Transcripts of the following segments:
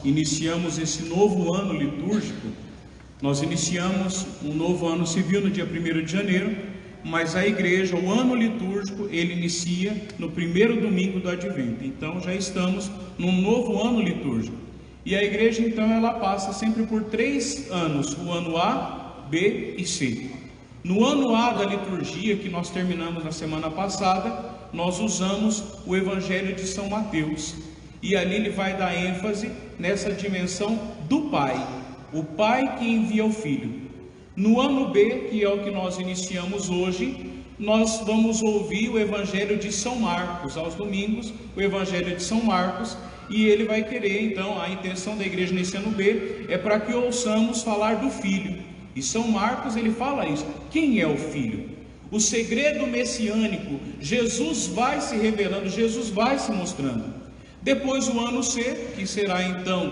iniciamos esse novo ano litúrgico, nós iniciamos um novo ano civil no dia 1º de janeiro, mas a igreja, o ano litúrgico, ele inicia no primeiro domingo do Advento. Então já estamos num novo ano litúrgico. E a igreja então ela passa sempre por 3 anos, o ano A, B e C. No ano A da liturgia, que nós terminamos na semana passada, nós usamos o Evangelho de São Mateus. E ali ele vai dar ênfase nessa dimensão do Pai, o Pai que envia o Filho. No ano B, que é o que nós iniciamos hoje, nós vamos ouvir o Evangelho de São Marcos, aos domingos, o Evangelho de São Marcos, e ele vai querer, então, a intenção da igreja nesse ano B é para que ouçamos falar do Filho. E São Marcos, ele fala isso. Quem é o Filho? O segredo messiânico, Jesus vai se revelando, Jesus vai se mostrando. Depois o ano C, que será então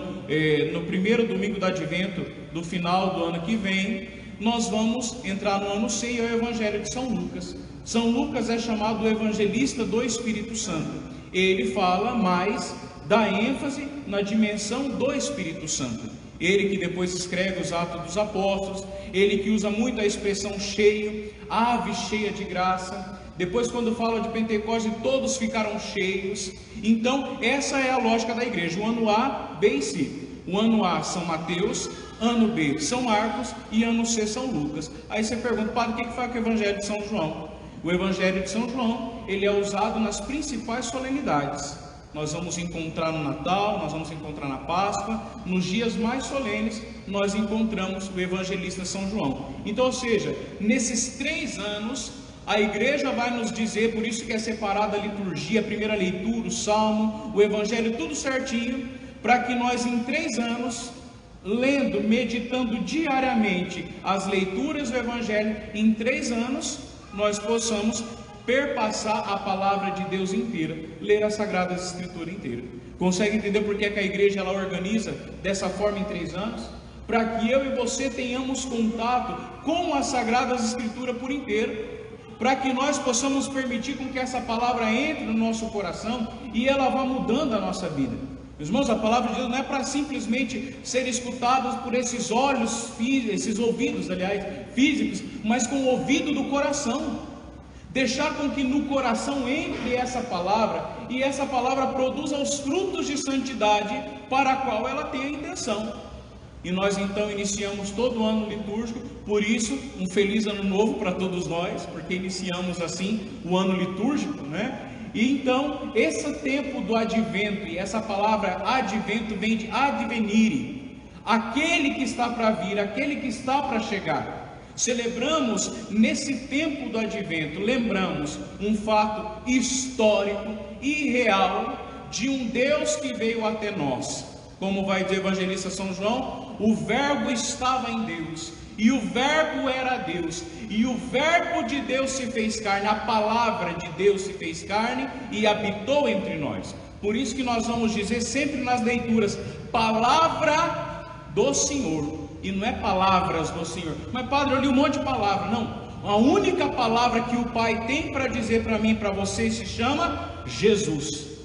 no primeiro domingo do Advento, do final do ano que vem, nós vamos entrar no ano C e é o Evangelho de São Lucas. São Lucas é chamado o evangelista do Espírito Santo. Ele fala mais, dá ênfase na dimensão do Espírito Santo. Ele que depois escreve os Atos dos Apóstolos, ele que usa muito a expressão cheio, ave cheia de graça. Depois quando fala de Pentecostes, todos ficaram cheios. Então essa é a lógica da igreja, o ano A, B e C. O ano A, São Mateus, ano B, São Marcos e ano C, São Lucas. Aí você pergunta, padre, o que faz com o Evangelho de São João? O Evangelho de São João, ele é usado nas principais solenidades. Nós vamos encontrar no Natal, nós vamos encontrar na Páscoa, nos dias mais solenes, nós encontramos o evangelista São João. Então, ou seja, nesses 3 anos, a igreja vai nos dizer, por isso que é separada a liturgia, a primeira leitura, o salmo, o evangelho, tudo certinho, para que nós em 3 anos, lendo, meditando diariamente as leituras do evangelho, em 3 anos, nós possamos perpassar a palavra de Deus inteira, ler a Sagrada Escritura inteira. Consegue entender por que a igreja ela organiza dessa forma em 3 anos? Para que eu e você tenhamos contato com as Sagradas Escrituras por inteiro, para que nós possamos permitir com que essa palavra entre no nosso coração e ela vá mudando a nossa vida. Meus irmãos, a palavra de Deus não é para simplesmente ser escutada por esses olhos, esses ouvidos, aliás, físicos, mas com o ouvido do coração. Deixar com que no coração entre essa palavra e essa palavra produza os frutos de santidade para a qual ela tem a intenção. E nós então iniciamos todo o ano litúrgico, por isso um feliz ano novo para todos nós, porque iniciamos assim o ano litúrgico, né? E então esse tempo do advento, e essa palavra advento vem de advenire, aquele que está para vir, aquele que está para chegar. Celebramos nesse tempo do advento, lembramos um fato histórico e real de um Deus que veio até nós. Como vai dizer o evangelista São João, o verbo estava em Deus, e o verbo era Deus, e o verbo de Deus se fez carne, a palavra de Deus se fez carne e habitou entre nós. Por isso que nós vamos dizer sempre nas leituras, palavra do Senhor. E não é palavras do Senhor. Mas padre, eu li um monte de palavras. Não, a única palavra que o Pai tem para dizer para mim e para vocês se chama Jesus.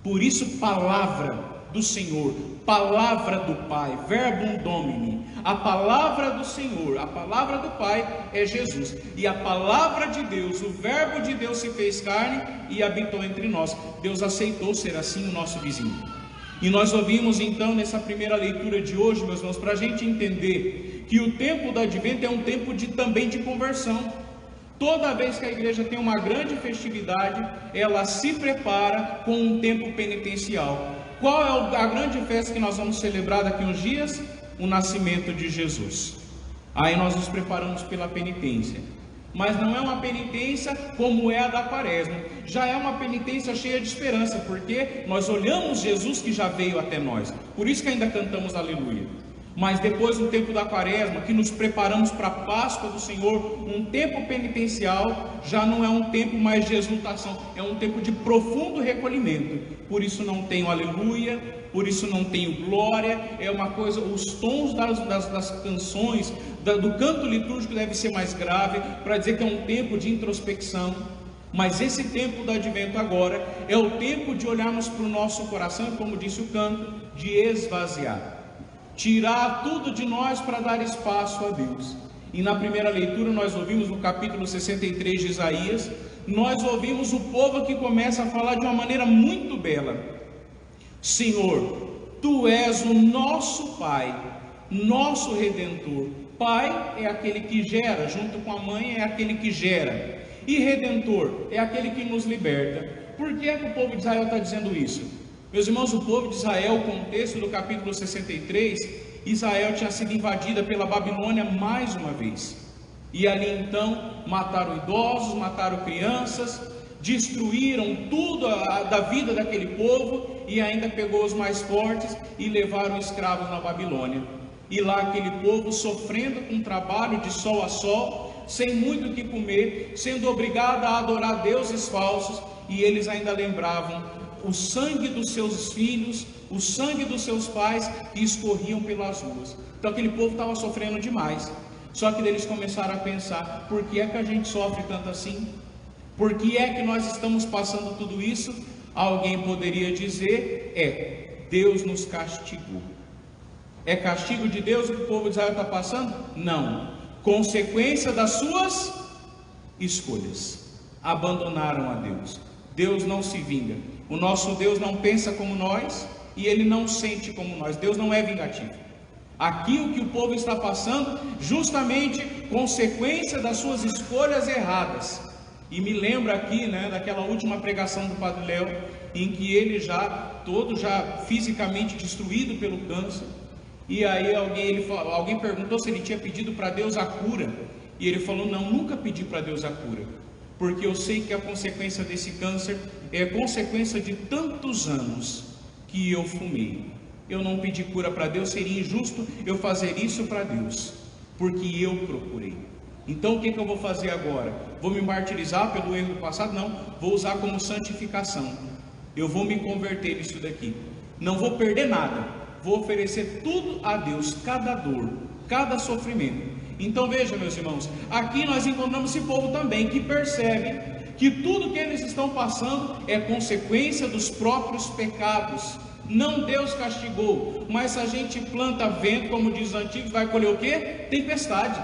Por isso palavra do Senhor, palavra do Pai, verbum domini. A palavra do Senhor, a palavra do Pai é Jesus. E a palavra de Deus, o verbo de Deus se fez carne e habitou entre nós. Deus aceitou ser assim o nosso vizinho. E nós ouvimos então nessa primeira leitura de hoje, meus irmãos, para a gente entender que o tempo do advento é um tempo também de conversão. Toda vez que a igreja tem uma grande festividade, ela se prepara com um tempo penitencial. Qual é a grande festa que nós vamos celebrar daqui a uns dias? O nascimento de Jesus. Aí nós nos preparamos pela penitência. Mas não é uma penitência como é a da Quaresma, já é uma penitência cheia de esperança, porque nós olhamos Jesus que já veio até nós, por isso que ainda cantamos aleluia. Mas depois do tempo da Quaresma, que nos preparamos para a Páscoa do Senhor, um tempo penitencial, já não é um tempo mais de exultação, é um tempo de profundo recolhimento. Por isso não tenho aleluia, por isso não tenho glória, é uma coisa, os tons das canções, do canto litúrgico deve ser mais grave, para dizer que é um tempo de introspecção. Mas esse tempo do advento agora, é o tempo de olharmos para o nosso coração, como disse o canto, de esvaziar, tirar tudo de nós para dar espaço a Deus. E na primeira leitura nós ouvimos no capítulo 63 de Isaías, nós ouvimos o povo que começa a falar de uma maneira muito bela: Senhor, Tu és o nosso Pai, nosso Redentor. Pai é aquele que gera, junto com a mãe é aquele que gera, e Redentor é aquele que nos liberta. Por que é que o povo de Israel está dizendo isso? Meus irmãos, o povo de Israel, o contexto do capítulo 63, Israel tinha sido invadida pela Babilônia mais uma vez, e ali então mataram idosos, mataram crianças, destruíram tudo da vida daquele povo, e ainda pegou os mais fortes e levaram escravos na Babilônia. E lá aquele povo sofrendo com trabalho de sol a sol, sem muito o que comer, sendo obrigado a adorar deuses falsos, e eles ainda lembravam o sangue dos seus filhos, o sangue dos seus pais que escorriam pelas ruas. Então aquele povo estava sofrendo demais. Só que eles começaram a pensar: por que é que a gente sofre tanto assim? Por que é que nós estamos passando tudo isso? Alguém poderia dizer: Deus nos castigou. É castigo de Deus o que o povo de Israel está passando? Não, consequência das suas escolhas. Abandonaram a Deus. Deus não se vinga. O nosso Deus não pensa como nós, e Ele não sente como nós. Deus não é vingativo. Aqui o que o povo está passando, justamente consequência das suas escolhas erradas. E me lembra aqui, daquela última pregação do Padre Léo, em que ele todo fisicamente destruído pelo câncer, e aí alguém perguntou se ele tinha pedido para Deus a cura, e ele falou: não, nunca pedi para Deus a cura, porque eu sei que a consequência desse câncer é consequência de tantos anos que eu fumei. Eu não pedi cura para Deus, seria injusto eu fazer isso para Deus, porque eu procurei. Então o que eu vou fazer agora? Vou me martirizar pelo erro do passado? Não, vou usar como santificação. Eu vou me converter nisso daqui, não vou perder nada, vou oferecer tudo a Deus, cada dor, cada sofrimento. Então veja, meus irmãos, aqui nós encontramos esse povo também que percebe que tudo que eles estão passando é consequência dos próprios pecados. Não Deus castigou, mas se a gente planta vento, como diz os antigos, vai colher o quê? Tempestade.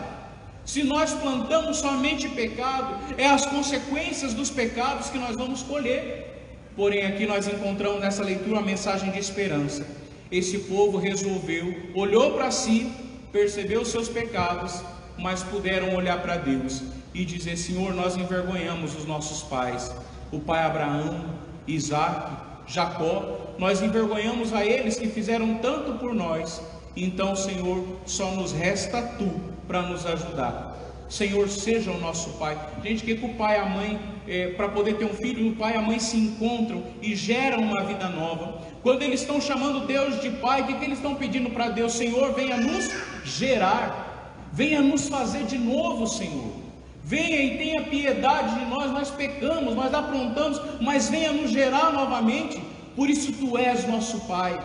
Se nós plantamos somente pecado, é as consequências dos pecados que nós vamos colher. Porém aqui nós encontramos nessa leitura uma mensagem de esperança. Esse povo resolveu, olhou para si, percebeu os seus pecados, mas puderam olhar para Deus e dizer: Senhor, nós envergonhamos os nossos pais, o pai Abraão, Isaac, Jacó, nós envergonhamos a eles que fizeram tanto por nós. Então, Senhor, só nos resta Tu para nos ajudar. Senhor, seja o nosso Pai. Gente, que o pai e a mãe, para poder ter um filho, o pai e a mãe se encontram e geram uma vida nova. Quando eles estão chamando Deus de Pai, o que eles estão pedindo para Deus? Senhor, venha nos gerar, venha nos fazer de novo, Senhor. Venha e tenha piedade de nós. Nós pecamos, nós aprontamos, mas venha nos gerar novamente. Por isso Tu és nosso Pai.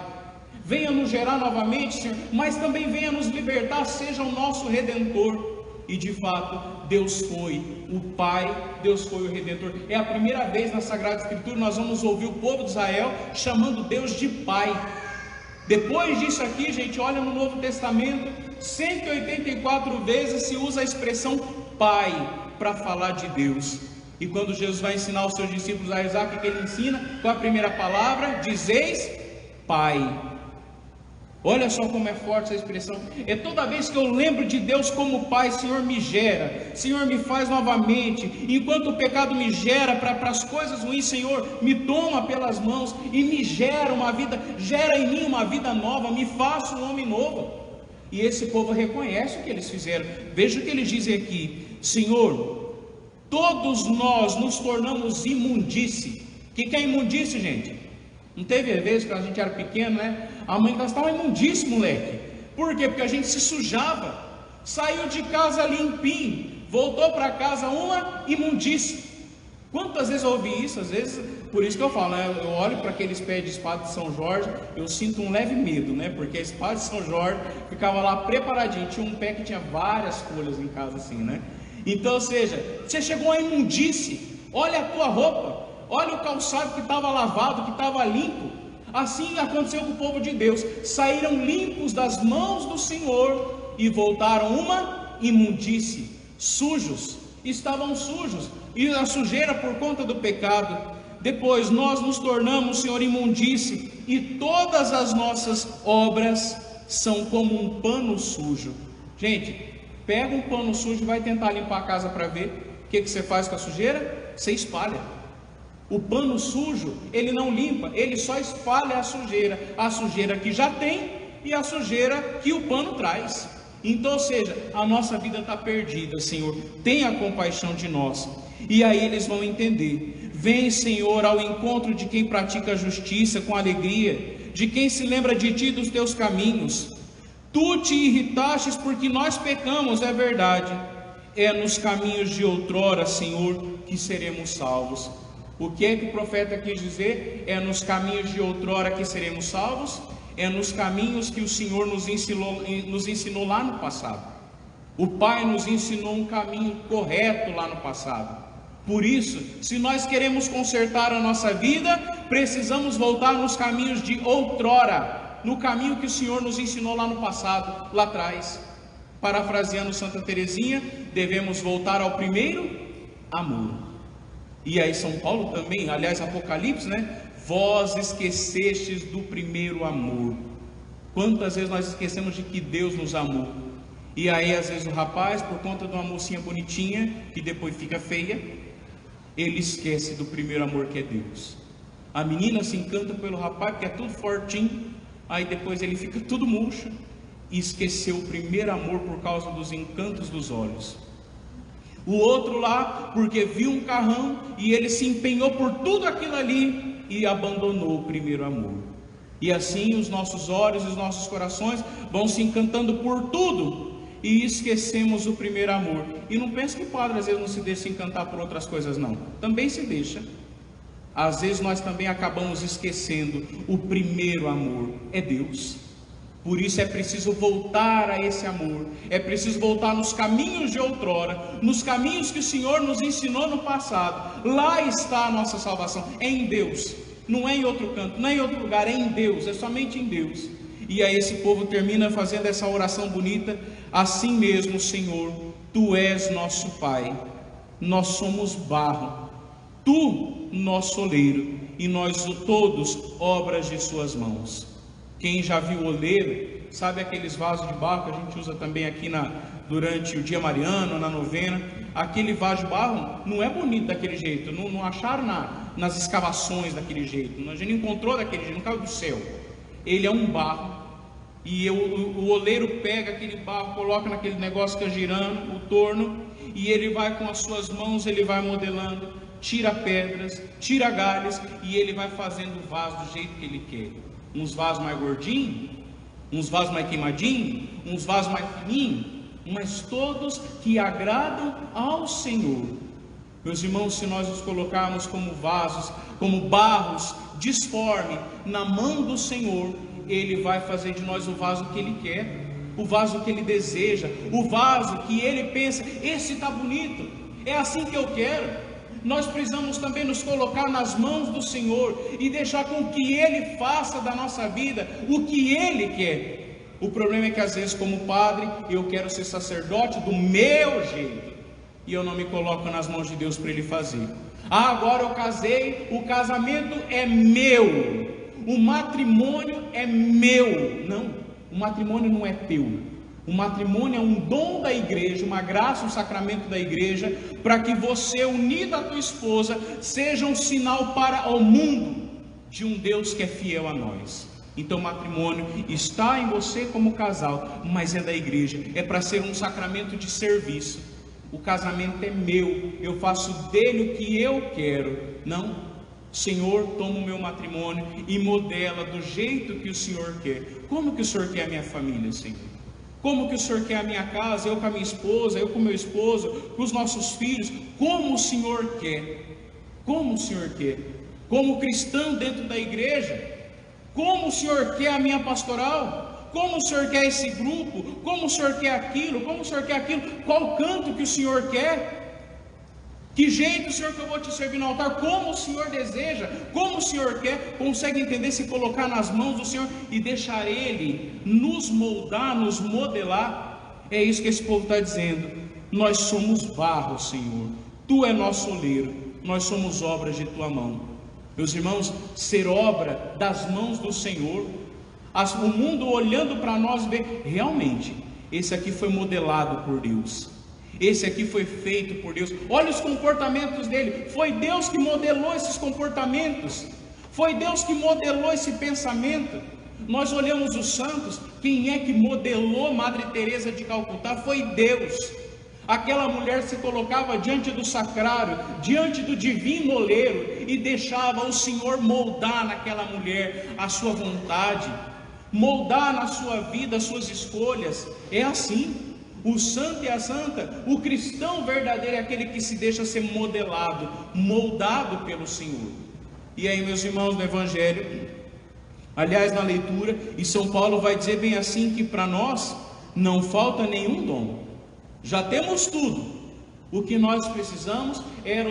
Venha nos gerar novamente, Senhor, mas também venha nos libertar, seja o nosso Redentor. E de fato, Deus foi o Pai, Deus foi o Redentor. É a primeira vez na Sagrada Escritura nós vamos ouvir o povo de Israel chamando Deus de Pai. Depois disso aqui, gente, olha no Novo Testamento, 184 vezes se usa a expressão Pai para falar de Deus. E quando Jesus vai ensinar os seus discípulos a rezar, o que ele ensina? Com a primeira palavra, dizeis Pai. Olha só como é forte essa expressão. É toda vez que eu lembro de Deus como Pai, Senhor, me gera, Senhor, me faz novamente. Enquanto o pecado me gera para as coisas ruins, Senhor, me toma pelas mãos e me gera uma vida, gera em mim uma vida nova, me faça um homem novo. E esse povo reconhece o que eles fizeram. Veja o que eles dizem aqui: Senhor, todos nós nos tornamos imundície. O que é imundície, gente? Não teve vezes que a gente era pequeno, a mãe gastava imundície, moleque. Por quê? Porque a gente se sujava. Saiu de casa limpinho, voltou para casa uma imundície. Quantas vezes eu ouvi isso? Às vezes, por isso que eu falo, eu olho para aqueles pés de espada de São Jorge, eu sinto um leve medo, porque a espada de São Jorge ficava lá preparadinho. Tinha um pé que tinha várias folhas em casa assim, Então, ou seja, você chegou a imundície. Olha a tua roupa, olha o calçado que estava lavado, que estava limpo. Assim aconteceu com o povo de Deus, saíram limpos das mãos do Senhor e voltaram uma imundície, sujos, estavam sujos, e a sujeira por conta do pecado. Depois nós nos tornamos, Senhor, imundície, e todas as nossas obras são como um pano sujo. Gente, pega um pano sujo e vai tentar limpar a casa para ver. O que você faz com a sujeira? Você espalha. O pano sujo, ele não limpa, ele só espalha a sujeira que já tem e a sujeira que o pano traz. Então, ou seja, a nossa vida está perdida, Senhor, tenha compaixão de nós. E aí eles vão entender. Vem, Senhor, ao encontro de quem pratica a justiça com alegria, de quem se lembra de Ti e dos Teus caminhos. Tu te irritastes porque nós pecamos, é verdade. É nos caminhos de outrora, Senhor, que seremos salvos. O que é que o profeta quis dizer? É nos caminhos de outrora que seremos salvos? É nos caminhos que o Senhor nos ensinou lá no passado. O Pai nos ensinou um caminho correto lá no passado. Por isso, se nós queremos consertar a nossa vida, precisamos voltar nos caminhos de outrora, no caminho que o Senhor nos ensinou lá no passado, lá atrás. Parafraseando Santa Teresinha, devemos voltar ao primeiro amor. E aí São Paulo também, aliás Apocalipse, né? Vós esquecestes do primeiro amor. Quantas vezes nós esquecemos de que Deus nos amou? E aí às vezes o rapaz, por conta de uma mocinha bonitinha, que depois fica feia, ele esquece do primeiro amor que é Deus. A menina se encanta pelo rapaz, porque é tudo fortinho, aí depois ele fica tudo murcho, e esqueceu o primeiro amor por causa dos encantos dos olhos. O outro lá, porque viu um carrão, e ele se empenhou por tudo aquilo ali, e abandonou o primeiro amor. E assim os nossos olhos e os nossos corações vão se encantando por tudo, e esquecemos o primeiro amor. E não pense que o padre às vezes não se deixa encantar por outras coisas, não. Também se deixa. Às vezes nós também acabamos esquecendo o primeiro amor, é Deus. Por isso é preciso voltar a esse amor, é preciso voltar nos caminhos de outrora, nos caminhos que o Senhor nos ensinou no passado. Lá está a nossa salvação, é em Deus, não é em outro canto, não é em outro lugar, é em Deus, é somente em Deus. E aí esse povo termina fazendo essa oração bonita: assim mesmo, Senhor, Tu és nosso Pai, nós somos barro, Tu nosso oleiro, e nós todos obras de Suas mãos. Quem já viu o oleiro, sabe aqueles vasos de barro que a gente usa também aqui durante o dia mariano, na novena. Aquele vaso de barro não é bonito daquele jeito, não acharam nas escavações daquele jeito, a gente não encontrou daquele jeito, não caiu do céu. Ele é um barro, e o oleiro pega aquele barro, coloca naquele negócio que é girando, o torno, e ele vai com as suas mãos, ele vai modelando, tira pedras, tira galhos, e ele vai fazendo o vaso do jeito que ele quer. Uns vasos mais gordinhos, uns vasos mais queimadinhos, uns vasos mais fininhos, mas todos que agradam ao Senhor. Meus irmãos, se nós nos colocarmos como vasos, como barros disforme na mão do Senhor, Ele vai fazer de nós o vaso que Ele quer, o vaso que Ele deseja, o vaso que Ele pensa: esse está bonito, é assim que eu quero. Nós precisamos também nos colocar nas mãos do Senhor e deixar com que Ele faça da nossa vida o que Ele quer. O problema é que às vezes, como padre, eu quero ser sacerdote do meu jeito, e eu não me coloco nas mãos de Deus para Ele fazer. Ah, agora eu casei, o casamento é meu, o matrimônio é meu. Não, o matrimônio não é teu. O matrimônio é um dom da igreja, uma graça, um sacramento da igreja, para que você, unido à tua esposa, seja um sinal para o mundo de um Deus que é fiel a nós. Então o matrimônio está em você como casal, mas é da igreja, é para ser um sacramento de serviço. O casamento é meu, eu faço dele o que eu quero. Não, Senhor, toma o meu matrimônio e modela do jeito que o Senhor quer. Como que o Senhor quer a minha família, Senhor? Como que o Senhor quer a minha casa, eu com a minha esposa, eu com o meu esposo, com os nossos filhos? Como o Senhor quer? Como o Senhor quer? Como cristão dentro da igreja? Como o Senhor quer a minha pastoral? Como o Senhor quer esse grupo? Como o Senhor quer aquilo? Como o Senhor quer aquilo? Qual canto que o Senhor quer? Que jeito, Senhor, que eu vou te servir no altar? Como o Senhor deseja, como o Senhor quer? Consegue entender? Se colocar nas mãos do Senhor e deixar Ele nos moldar, nos modelar. É isso que esse povo está dizendo. Nós somos barro, Senhor, Tu é nosso oleiro, nós somos obras de Tua mão. Meus irmãos, ser obra das mãos do Senhor, o mundo olhando para nós vê, realmente, esse aqui foi modelado por Deus. Esse aqui foi feito por Deus. Olha os comportamentos dele. Foi Deus que modelou esses comportamentos. Foi Deus que modelou esse pensamento. Nós olhamos os santos. Quem é que modelou Madre Teresa de Calcutá? Foi Deus. Aquela mulher se colocava diante do sacrário, diante do divino oleiro, e deixava o Senhor moldar naquela mulher a sua vontade, moldar na sua vida as suas escolhas. É assim. O santo e a santa, o cristão verdadeiro é aquele que se deixa ser modelado, moldado pelo Senhor. E aí, meus irmãos, no Evangelho, aliás, na leitura, e São Paulo vai dizer bem assim, que para nós não falta nenhum dom, já temos tudo. O que nós precisamos é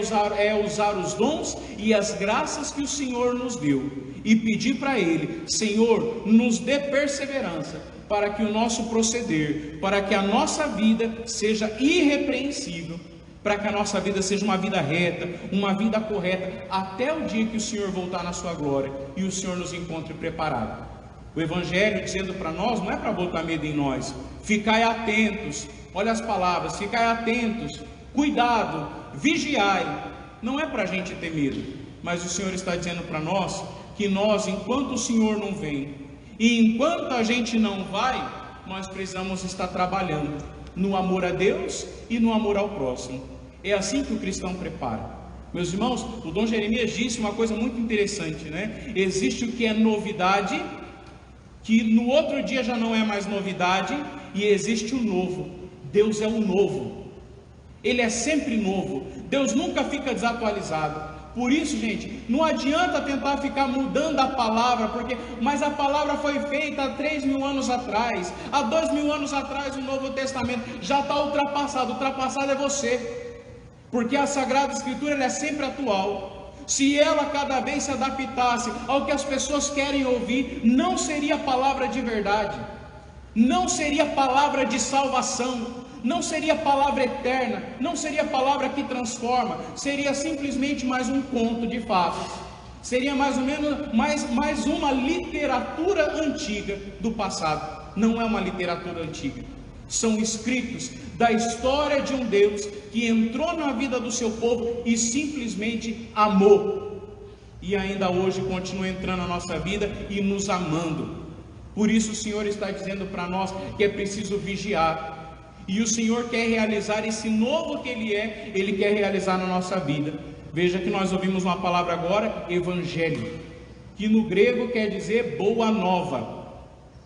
usar os dons e as graças que o Senhor nos deu, e pedir para Ele: Senhor, nos dê perseverança, para que o nosso proceder, para que a nossa vida seja irrepreensível, para que a nossa vida seja uma vida reta, uma vida correta, até o dia que o Senhor voltar na sua glória e o Senhor nos encontre preparado. O Evangelho dizendo para nós, não é para botar medo em nós. Ficai atentos, olha as palavras, ficai atentos, cuidado, vigiai. Não é para a gente ter medo, mas o Senhor está dizendo para nós que nós, enquanto o Senhor não vem, e enquanto a gente não vai, nós precisamos estar trabalhando no amor a Deus e no amor ao próximo. É assim que o cristão prepara. Meus irmãos, o Dom Jeremias disse uma coisa muito interessante, né? Existe o que é novidade, que no outro dia já não é mais novidade, e existe o novo. Deus é o novo. Ele é sempre novo. Deus nunca fica desatualizado. Por isso, gente, não adianta tentar ficar mudando a palavra, mas a palavra foi feita há 3.000 anos atrás, há 2.000 anos atrás o Novo Testamento já está ultrapassado. Ultrapassado é você, porque a Sagrada Escritura ela é sempre atual. Se ela cada vez se adaptasse ao que as pessoas querem ouvir, não seria palavra de verdade, não seria palavra de salvação, não seria palavra eterna, não seria palavra que transforma, seria simplesmente mais um conto de fadas, seria mais ou menos mais uma literatura antiga do passado. Não é uma literatura antiga, são escritos da história de um Deus que entrou na vida do seu povo e simplesmente amou, e ainda hoje continua entrando na nossa vida e nos amando. Por isso o Senhor está dizendo para nós que é preciso vigiar. E o Senhor quer realizar esse novo que Ele quer realizar na nossa vida. Veja que nós ouvimos uma palavra agora, evangelho, que no grego quer dizer boa nova.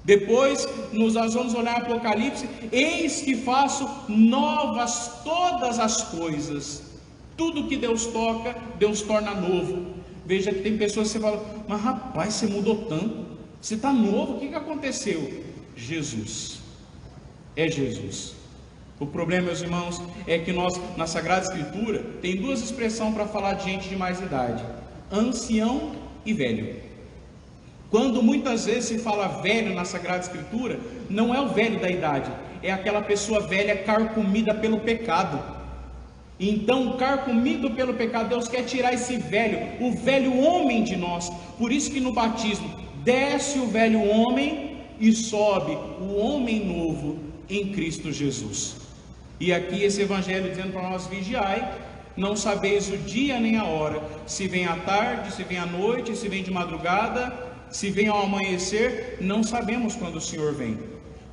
Depois nós vamos olhar Apocalipse: eis que faço novas todas as coisas. Tudo que Deus toca, Deus torna novo. Veja que tem pessoas que você fala: mas rapaz, você mudou tanto, você está novo, o que aconteceu? Jesus, é Jesus. O problema, meus irmãos, é que nós, na Sagrada Escritura, tem duas expressões para falar de gente de mais idade: ancião e velho. Quando muitas vezes se fala velho na Sagrada Escritura, não é o velho da idade, é aquela pessoa velha carcomida pelo pecado. Então, carcomido pelo pecado, Deus quer tirar esse velho, o velho homem de nós. Por isso que no batismo, desce o velho homem e sobe o homem novo em Cristo Jesus. E aqui esse evangelho dizendo para nós: vigiai, não sabeis o dia nem a hora, se vem à tarde, se vem à noite, se vem de madrugada, se vem ao amanhecer, não sabemos quando o Senhor vem.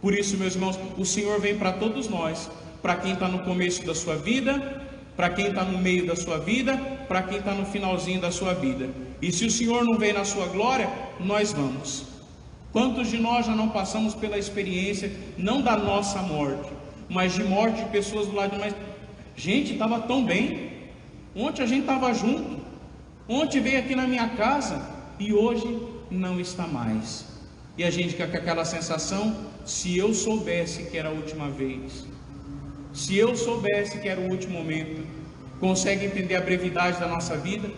Por isso, meus irmãos, o Senhor vem para todos nós, para quem está no começo da sua vida, para quem está no meio da sua vida, para quem está no finalzinho da sua vida. E se o Senhor não vem na sua glória, nós vamos. Quantos de nós já não passamos pela experiência, não da nossa morte, mas de morte de pessoas do lado de nós? Gente, estava tão bem, ontem a gente estava junto, ontem veio aqui na minha casa e hoje não está mais. E a gente fica com aquela sensação: se eu soubesse que era a última vez, se eu soubesse que era o último momento. Consegue entender a brevidade da nossa vida?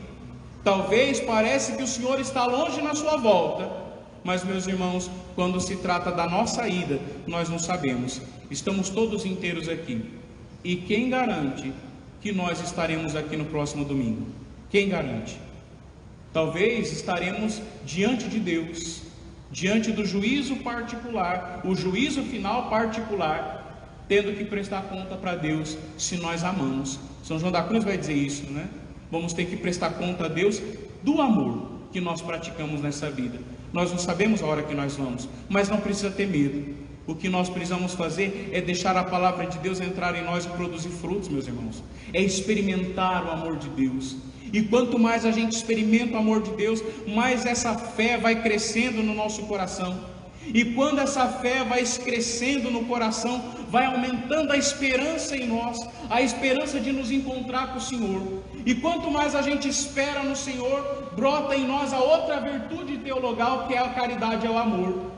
Talvez pareça que o Senhor está longe na sua volta, mas, meus irmãos, quando se trata da nossa ida, nós não sabemos. Estamos todos inteiros aqui. E quem garante que nós estaremos aqui no próximo domingo? Quem garante? Talvez estaremos diante de Deus, diante do juízo particular, o juízo final particular, tendo que prestar conta para Deus se nós amamos. São João da Cruz vai dizer isso, né? Vamos ter que prestar conta a Deus do amor que nós praticamos nessa vida. Nós não sabemos a hora que nós vamos, mas não precisa ter medo. O que nós precisamos fazer é deixar a palavra de Deus entrar em nós e produzir frutos, meus irmãos. É experimentar o amor de Deus. E quanto mais a gente experimenta o amor de Deus, mais essa fé vai crescendo no nosso coração. E quando essa fé vai crescendo no coração, vai aumentando a esperança em nós, a esperança de nos encontrar com o Senhor. E quanto mais a gente espera no Senhor, brota em nós a outra virtude teologal, que é a caridade, é o amor.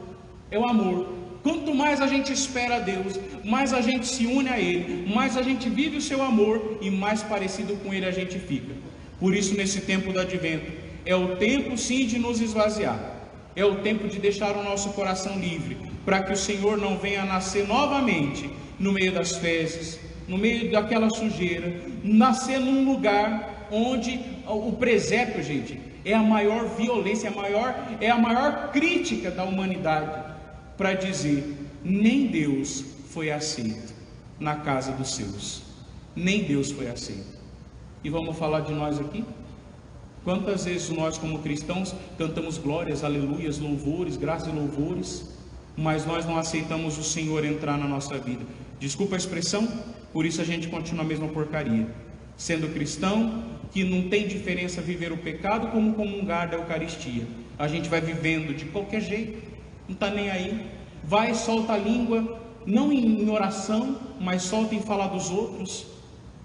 É o amor. Quanto mais a gente espera a Deus, mais a gente se une a Ele, mais a gente vive o seu amor e mais parecido com Ele a gente fica. Por isso, nesse tempo do Advento, é o tempo sim de nos esvaziar, é o tempo de deixar o nosso coração livre, para que o Senhor não venha nascer novamente no meio das fezes, no meio daquela sujeira, nascer num lugar onde o presépio, gente, é a maior violência, é a maior crítica da humanidade, para dizer: nem Deus foi aceito na casa dos seus, nem Deus foi aceito. E vamos falar de nós aqui? Quantas vezes nós, como cristãos, cantamos glórias, aleluias, louvores, graças e louvores, mas nós não aceitamos o Senhor entrar na nossa vida. Desculpa a expressão, por isso a gente continua a mesma porcaria, sendo cristão, que não tem diferença viver o pecado como comungar da Eucaristia. A gente vai vivendo de qualquer jeito, não está nem aí, vai, solta a língua, não em oração, mas solta em falar dos outros,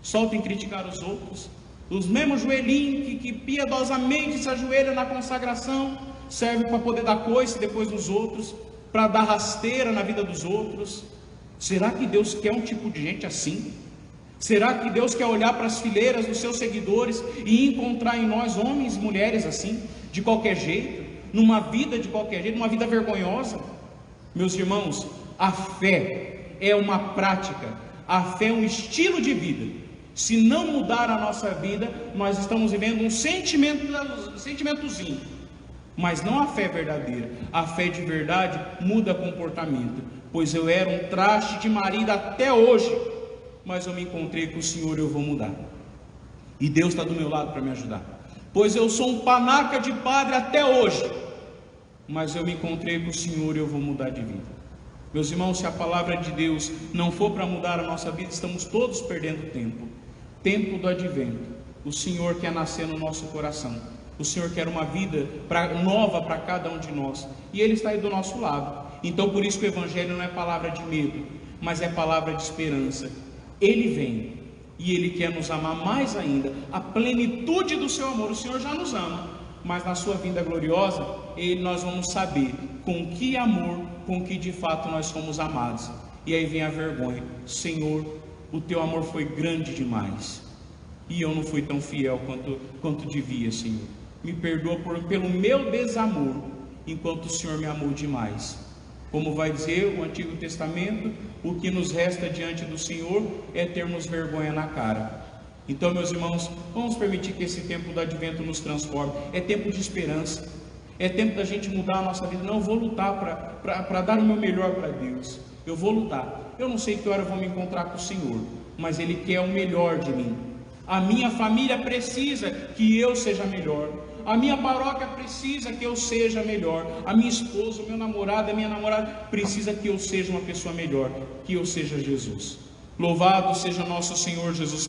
solta em criticar os outros. Os mesmos joelhinhos que piedosamente se ajoelham na consagração, serve para poder dar coice depois nos outros, para dar rasteira na vida dos outros. Será que Deus quer um tipo de gente assim? Será que Deus quer olhar para as fileiras dos seus seguidores e encontrar em nós homens e mulheres assim, de qualquer jeito, numa vida de qualquer jeito, numa vida vergonhosa? Meus irmãos, a fé é uma prática, a fé é um estilo de vida. Se não mudar a nossa vida, nós estamos vivendo um sentimentozinho, mas não a fé verdadeira. A fé de verdade muda comportamento. Pois eu era um traste de marido até hoje, mas eu me encontrei com o Senhor e eu vou mudar. E Deus está do meu lado para me ajudar. Pois eu sou um panaca de padre até hoje, mas eu me encontrei com o Senhor e eu vou mudar de vida. Meus irmãos, se a palavra de Deus não for para mudar a nossa vida, estamos todos perdendo tempo. Tempo do Advento. O Senhor quer nascer no nosso coração. O Senhor quer uma vida nova para cada um de nós. E Ele está aí do nosso lado. Então por isso que o Evangelho não é palavra de medo, mas é palavra de esperança. Ele vem e Ele quer nos amar mais ainda. A plenitude do seu amor. O Senhor já nos ama, mas na sua vinda gloriosa, nós vamos saber com que amor, com que de fato nós somos amados. E aí vem a vergonha: Senhor, o teu amor foi grande demais, e eu não fui tão fiel quanto devia, Senhor. Me perdoa pelo meu desamor, enquanto o Senhor me amou demais. Como vai dizer o Antigo Testamento, o que nos resta diante do Senhor é termos vergonha na cara. Então, meus irmãos, vamos permitir que esse tempo do Advento nos transforme. É tempo de esperança, é tempo da gente mudar a nossa vida. Não, eu vou lutar para dar o meu melhor para Deus. Eu vou lutar. Eu não sei que hora eu vou me encontrar com o Senhor, mas Ele quer o melhor de mim. A minha família precisa que eu seja melhor. A minha paróquia precisa que eu seja melhor. A minha esposa, o meu namorado, a minha namorada precisa que eu seja uma pessoa melhor, que eu seja Jesus. Louvado seja nosso Senhor Jesus